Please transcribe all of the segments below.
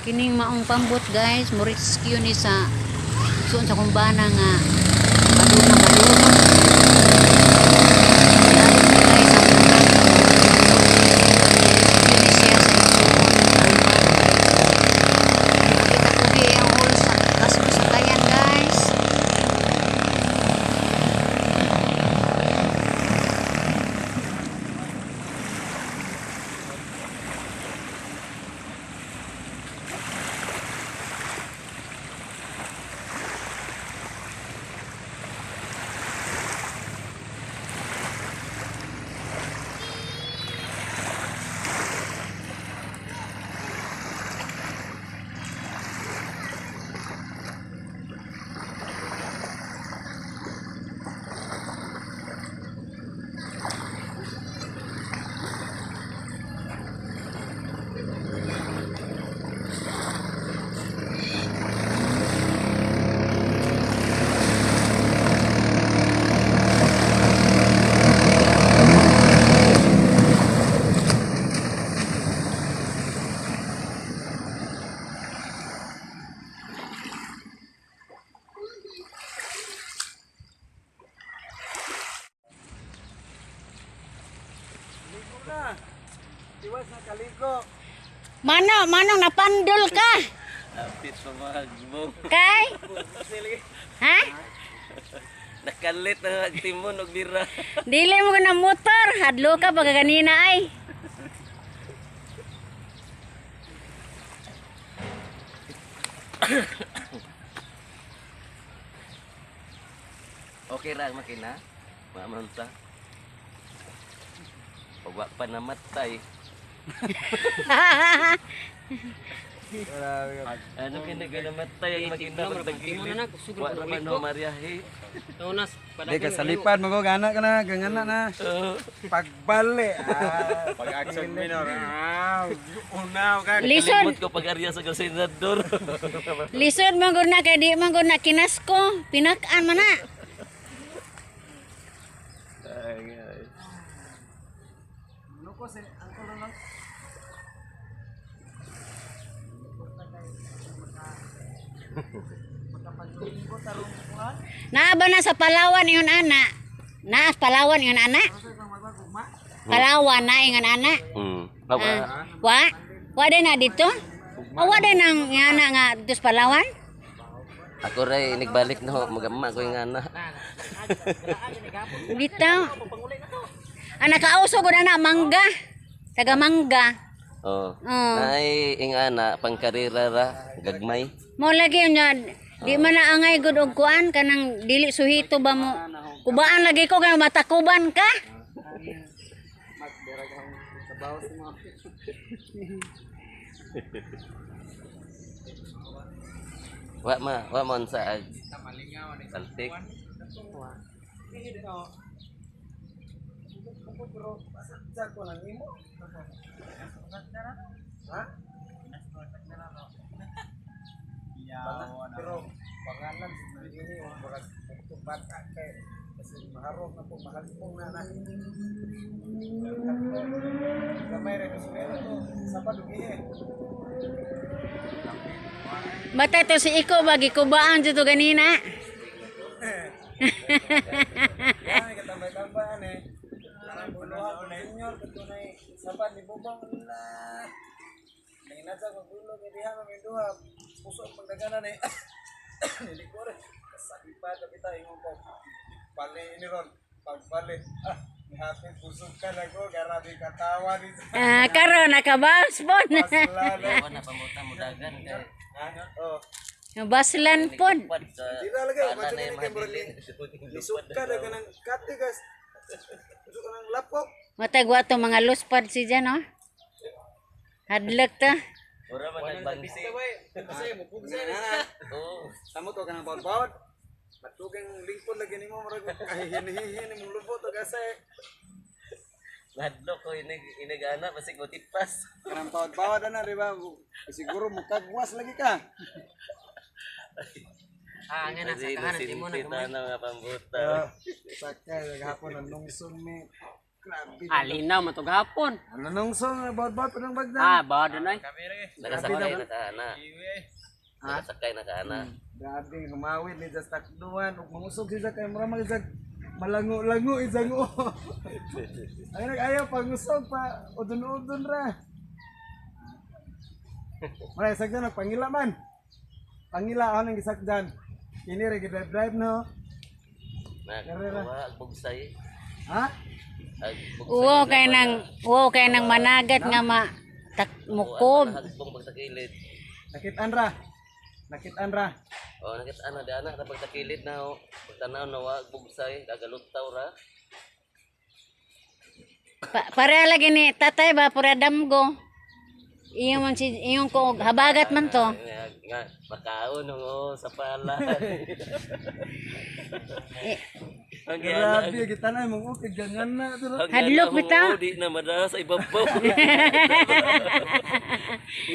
Kining maong pambot guys, mo rescue ni sa suon sa kumbana nga maduna malunod. Iwas na kaligo. Manong napandol ka? Apit pa magbong. Kay? Ha? Nakalit na timon og bira. Dili mo ka na motor, hadlo ka pag kanina ay. Okay ra ang makina. Mamanta. Pagwa pa namatay. Ano kinaganamatay ang makina magtagili? Wa naman no mariahe. Tunas Di ka sa lipad mo ko gana ka na, gangana na. Pagbali. pag-action minor. Unaw ka. Lisod, Kalimot ko pag-arya sa senador. lisod man gud na kay di man gud na kinasko, pinak-an man na. Naa ba na sa Palawan ingon ana? Naa sa Palawan ingon ana? Palawan na ingon ana? Baba. Wa? Wa din na dito? O wa din nang ana nga dito sa Palawan? Ako ray inigbalik no, magama ko yung ana. Dito. Ana kauso gud na mangga. Taga mangga. Oh. Oh. Nay ing ana pangkarera ra gagmay. Mo lagi nya di man na angay gud og kuan kanang dili suhito ba mo. Kubaan lagi ko kay matakuban ka. Wa man sa saltik. Pero pangalan ini orang bata kay kasi maharong na po mahalipong na na. Gamay rin kasi meron to sa padugihe. Bata to si iko bagi kubaan dito ganina. Yan katambay-tambayan eh. Ang buluhan ko senior katunay sapat ni bubang na. Nanginasa ko gulo kay diha kami duha. Puso ang pagdaganan eh. Hindi ko rin. Kasakit pa kapita ingon ko. Bali ini ron. Pagbali. Hapit pusog ka na ko. Garabi katawa ni. Karon nakabawas po. Masulalo. Wa na pamuta mo dagan kay. Oh. Baslan po. Di na lagi. Macam ni kay Borli. Lisod ka na kanang kati guys. Lisod ka ng lapok. Matagwa to mga luspad si dyan, no? Hadlok to. Ora man nagbangsi. Kasi mo pugsa na. Oh. Samot ko kanang bawd-bawd. Matugang lingkod lagi nimo murag kahihin-hihin imong lubot to kasi. Ladlo ko inigana pasig mo tipas. Kanang bawd-bawd na di ba? Siguro mukagwas lagi ka. nga na sa kahanan di mo na Kita kumay. na mga pambuta. Sakay naghapon ang lungsong ni Grabe. Alinaw man to gahapon. Ano nung song about pa ng bagdan? Ah, bawad na ay. Nakasakay na kaana. Nakasakay na kaana. Grabe, humawid ni Just Takduan. Ug mangusog siya kay mura mag malango-lango izango. Ay nag-ayaw pangusog pa udon-udon ra. Maray sagdan nagpangila man. Pangila ako nang gisakdan. Kini ra gid-drive no. Nakawa bugsay. Ha? Wow kay nang managat nga mukob. Hagbong pagtakilid. Nakitaan ra. Nakitaan ra. Oh, nakita ana di ana na pagtakilid na oh. Pagtanaw na wa bugsay, gagalutaw ra. Para lagi ni tatay ba pura damgo. Iyong ko habagat man to. Nga makaon oh sa pala. Ang Grabe kita na mong okay ganyan na to. Hadlok bitaw. Di na madara sa ibabaw.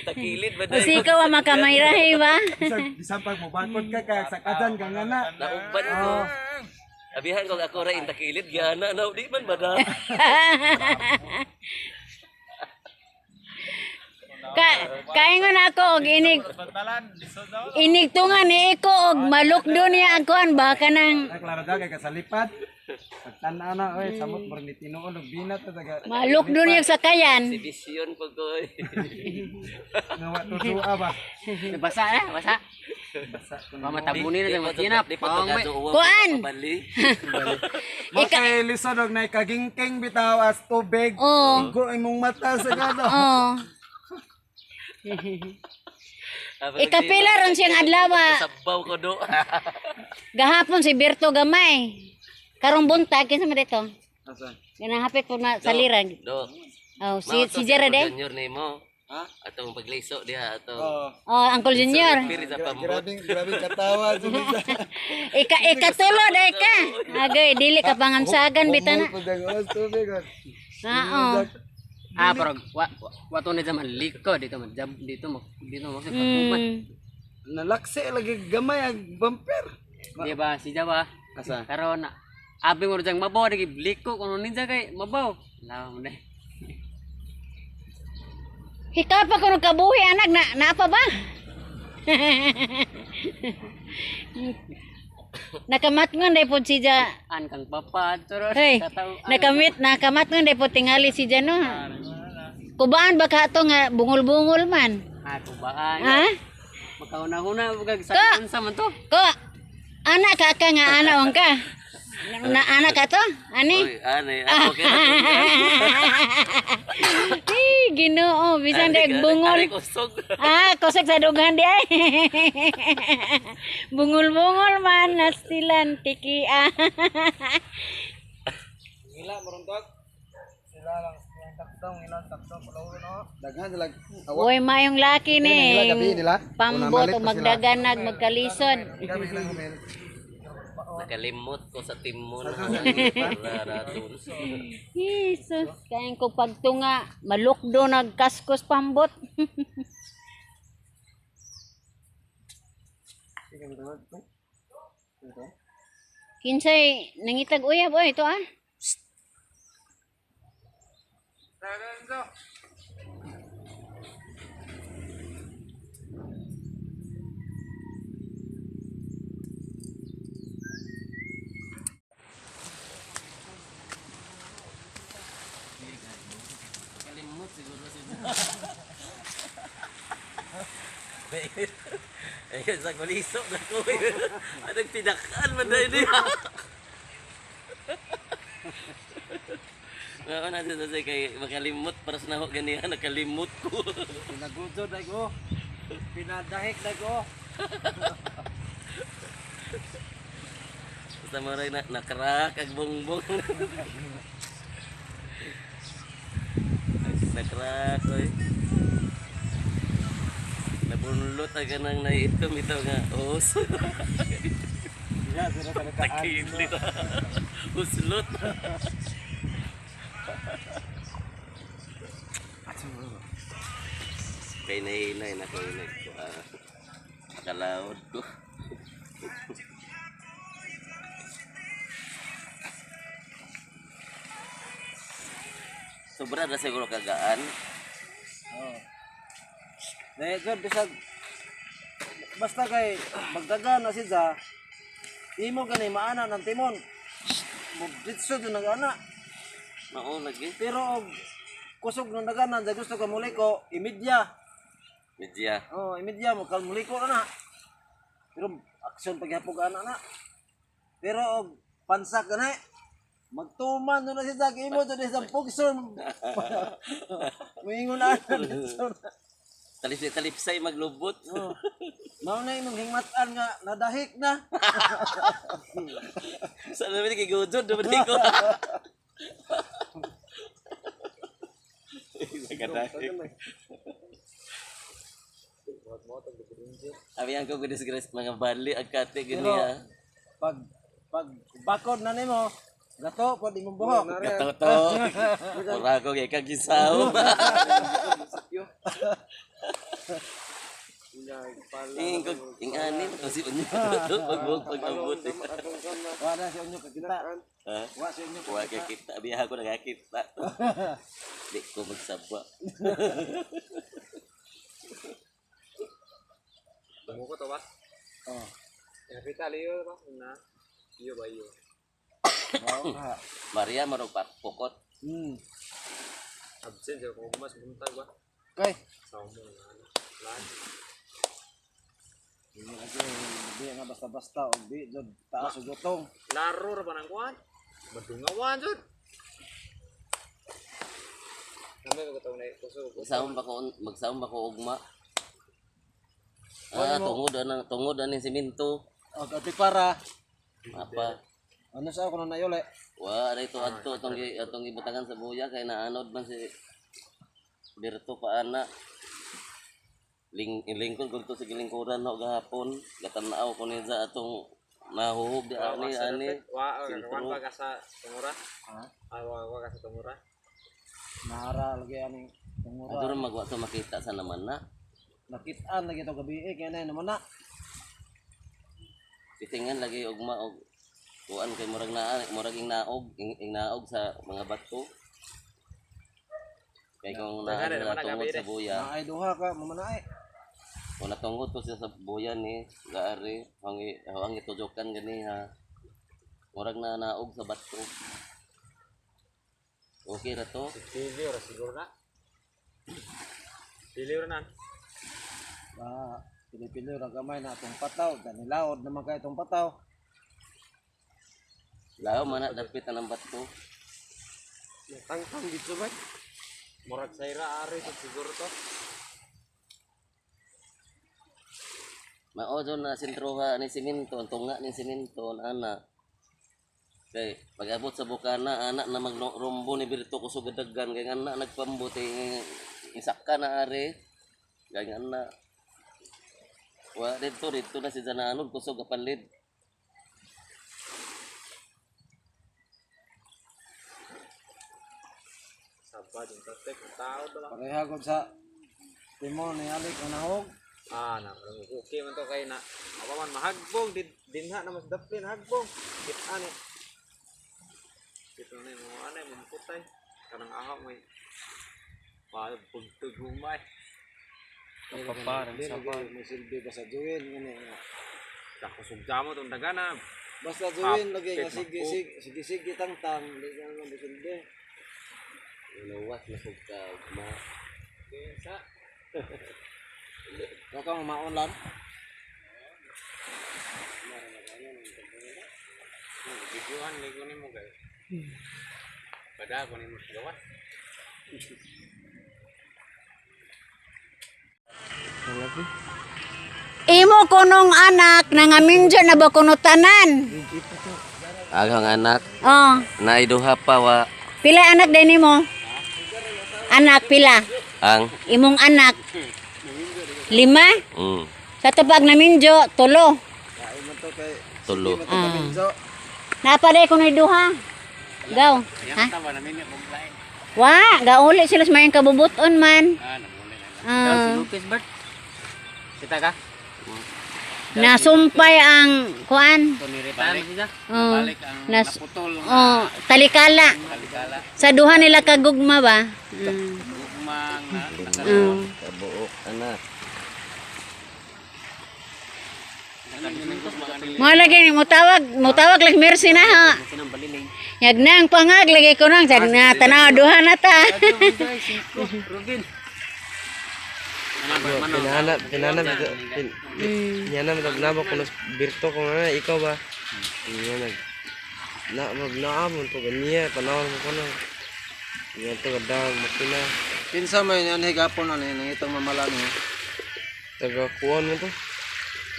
Itakilid ba O si ikaw ang makamayrahi ba? Bisan pag mobakod ka sakadan ka nga na. Nauban ko. Abihan ko ako ra intakilid gyana na di man madara. Kaingon ako og inigtungan ni iko og malukdo niya agkuan ba kanang Klaro daw kay kasalipad. Pagtanaw na oy samot murag ni tinuon og binat ta taga. malukdo niya sa kayan. Division pag ko. Nga wa tudua ba. Basa na, basa. Mamatabunin na sa tinap. Kuan. Makay lisod og nay kagingking bitaw as tubig. Oh. Go imong mata sa gado. Oh. Ikapila ron siyang adlaw. Sabaw ko do. Gahapon si Berto gamay. Karong buntag kinsa man dito? Asa? Ganahapit po na sa lirag. Do. Oh, si Jared eh. Junior nimo. Ha? Atong pagliso diha ato. Oh. Oh, Uncle Junior. Piri sa pambot. Grabe katawa sa Ikatulo day ka. Agay dili ka pangamsagan bitana. Pagdagos tubig. Oo. Ah, pero wato na zaman liko dito man dito mo pagkuman. Nalaksi lagi gamay ag bumper. Di ba si Jawa? Asa? Karon na abi mo jang mabaw lagi liko kuno ninja kay mabaw. Law mo na. Hikapa ko nung kabuhi anak na apa ba? Nakamatngon day po si Ja. An kang papa turo Hey, kataw. nakamatngon day po tingali si Ja no. Kubaan ba ka to nga bungol-bungol man? Ako ba? Ha? Makauna-una bugag sa Ka- kansa man to. Ko anak ka nga anaon ka. Na anak ka to? Ani? Oy, anay, ako kay Ginoo, bisan day bungol. kusog. Kosek sa dughan di ay. Bungol-bungol man nastilan tiki. Ngila maruntok. Sila lang yang taktong ilang taktong palauro no. Daghan sila. Uy, mayong laki ni. Nila gabi nila. Pambot o magdaganag, magkalisod. Gabi sila humel. Nakalimot ko sa team mo na para raton. Jesus, kain ko pagtunga, malukdo nagkaskos pambot. Kinsay nangitag uyab oy ito ah. Kalimot siguro si Ayun, sa kuliso na ko. Anong pinakaan man dahil niya. Nga na siya kay makalimot para sa naho ganihan, nakalimot ko. Pinagudod ako. Pinadahik ako. Basta maray nakrak ag bongbong. Nakrak oy. Nabunlot aga nang naitom ito nga os. Ya, sila sa Takil dito. Uslot. Kay nahinay na ko kalawod ko. sobra na siguro kagaan. Oh. Dahil dyan, bisag, basta kay magdagan na siya, imo ganay maana ng timon. Mugditso doon nag-ana. Mao lagi. Pero og kusog ng daganan, dahil gusto ka muliko, imidya. Media. Oh, imidya mo, muliko na na. Pero aksyon paghapog ana na. Pero og pansak ka na magtuman doon na siya, imo doon sa pugson. Mingon na na. Talipsay maglubot. Oh. Mao na imong hingmatan nga nadahik na. Sa namin kay Godod naman ko. Abi ang ko disgrace mga bali agkate gani Pero ha. pag bakod na nimo, gato pud imong buhok. Gato. Ora ko kay kagisaw. Ing ani to si unyo pag-abot. Wa na si unyo kakita. Ha? Wa si unyo. Wa kay kita biya ko nagakita. Di ko magsabwa. Tunggu ko to ba? Oh. Kita liyo ba? Na. Iyo ba iyo? Wow ha. Maria marog pokot. Absent ko mas buntag ba? Kay, Sa mo na ano. Lan. di nga basta-basta og di jud taas og gutong. Laro ra ba nang kuan? Madungawan jud. Kami ko taw na kusog. Magsaom ba ko ugma? Tungod ani siminto. Og ati para Apa? ano sa ako na yole. Wa dito adto atong ibutangan sa buya kay naanod man si Berto paana. Lingkod ko to sa gilingkuran no gahapon. Gatanaw ko ni sa atong nahuhub di ani. Wa Sintro. wa ka sa tumura. Ha? Ay wa ka sa tumura. Nara lagi ani tungura. Aduro magwa to makita sa naman na. Nakit-an lagi to gabi kay nay naman na. Titingan lagi ugma og kuan kay murag ing naog sa mga bato. Kay kung natungod sa buya, Naay duha ka mamanaay. kung natungod to siya sa buya ni gaari ang itujokan gani ha. Murag na naog sa bato. Okay ra to. Pili ora siguro na. Pili ora nan. Ba, pili-pili ra gamay na atong pataw, danilaod naman kay itong pataw. Lao man na dapit ang bato. Tangtang dito ba? Murag sayra ari to siguro to. Mao na sentroha ni siminto, ang tunga ni siminto ana. Kay pag-abot sa bukana anak na magrumbo ni Berto kusog daggan kay ana nagpambuti isaka na ari. Kay ana wa dito na si Janaanod kusog kapalid. Sabad yung tatek ng tao ba lang. Parehagod sa timon ni alik anahog. Ah, na okay man to kay na. Apa man mahagbog dinha na mas daplin hagbog. Kit ani. Kito na mo anay mo putay. Kanang ahaw may pagtug humay. Kapapar Di may silbi ba sa juwin ngani nga. Kakusog jamo tong dagana. Basta juwin lagi nga Kapit sige tang di ka naman di silbi. Inuwas na pagka ma. Sa Wa ka maon lang. videohan ni ko nimo kay. Pada ko nimo gawas. Imo kunong anak nangaminjo na ba kuno tanan? Agang anak Oh, na iduha pa wa pila anak din nimo? Anak pila? ang Imong anak 5? Sa tupag na minjo 3. Kain man to kay tulo. sige man to kaminso. Napaday ko ni duha. Gaw. Ha? Wa, gauli sila sa mayang kabubuton man. Ah, namuli na. Ah, Lucas Bert. Kita ka? Nasumpay ang kuan. Tuniritan siya. Oh, Balik ang nas, naputol oh, talikala. kaligala. Sa duha nila kagugma ba? Mm. Ugmang na Oh. Kabuok ana. Mo lagi ni mo tawag lang mercy na ha. Yag nang pangag lagi ko nang sad na tanaw duha na ta. Pinanap ito. Yan na nabok ko birto ko nga ikaw ba. Yan magnaamon to ganiya panahon mo kono. Yan to gadang makina. Kinsa may yan higapon ano yung itong mamalan mo? Taga kuon mo to.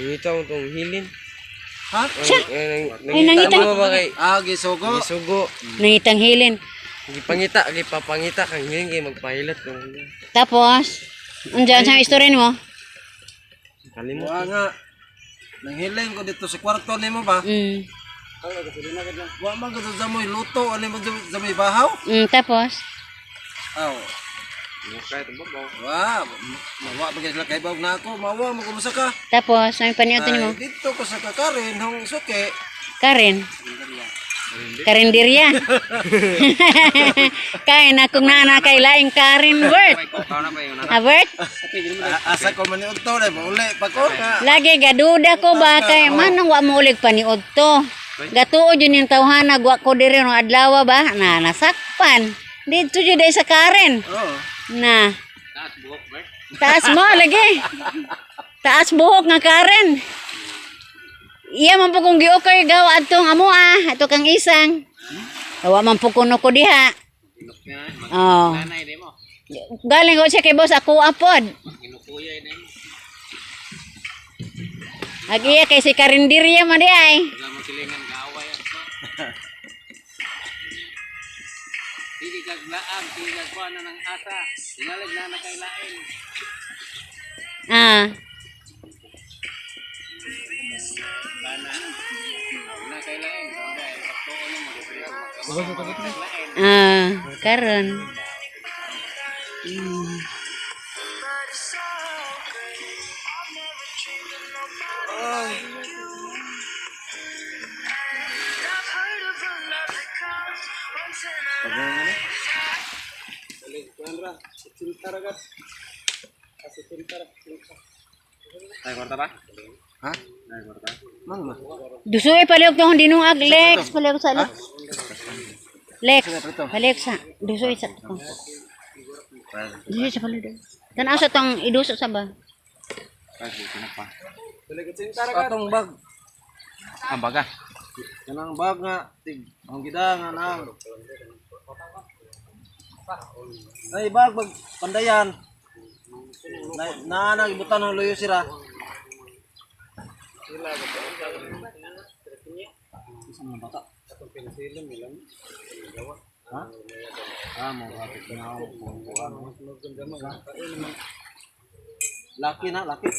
Ngita mo tong hilin. Ha? nangitang- mo ba kay Gisugo. Gisugo. Nangitang hilin. Gipangita, gipapangita kang hilin kay magpahilot ko. Tapos unjaan sa istorya nimo? Kalimot. Wa nga. Nanghiling ko dito sa kwarto nimo ba? Mm. Wa man gud sa moy luto ani mo sa may bahaw? Tapos Aw. Wa, mawa ba sila kay bawg na ako, mawa mo kumusta ka? tapos may paniuto nimo? Ay, dito ko sa kakarin hong suke. Karen. Karinderya. Kaya na kung naana kay laing Karen Bert. Bert? Asa ko man ni udto na uli pa ko nga. Lagi gaduda ko ba kay manong wa mo ulig paniud to. Gatuod yun yung tawhana wa ko diri no adlaw ba na nasakpan. Dito jud sa Karen. Oh. Na. Taas mo lagi. Taas buhok nga Karen. Iya man po kung giokay gawa atong amo ato kang isang. Wa man po kuno ko diha. Oh. Nanay di mo. Galing ko siya kay boss ako apod. Kinukuya na mo. Agiya kay si Karinderya man di ay. Wala mo silingan kaaway ako. Hindi kaglaag, hindi kagkuha na ng asa. Tingalig na kay lain. Ah. Na kay lain. Dahil pagtuon mo. Karon. Ay, kwarta ba? Ha? Ay, kwarta. Man ma. Dusuy paliog tong dinungag Lex, paliog sa Lex. Lex, paliog sa dusuy sa to. Dusuy sa paliog. Tanaw sa tong idusok sa ba? Ay, kinapa. Atong bag. Ang baga. Kanang bag nga tig ang gidangan ang. Ay bag pandayan. Na ibutan ng luyo sira. Laki na, laki.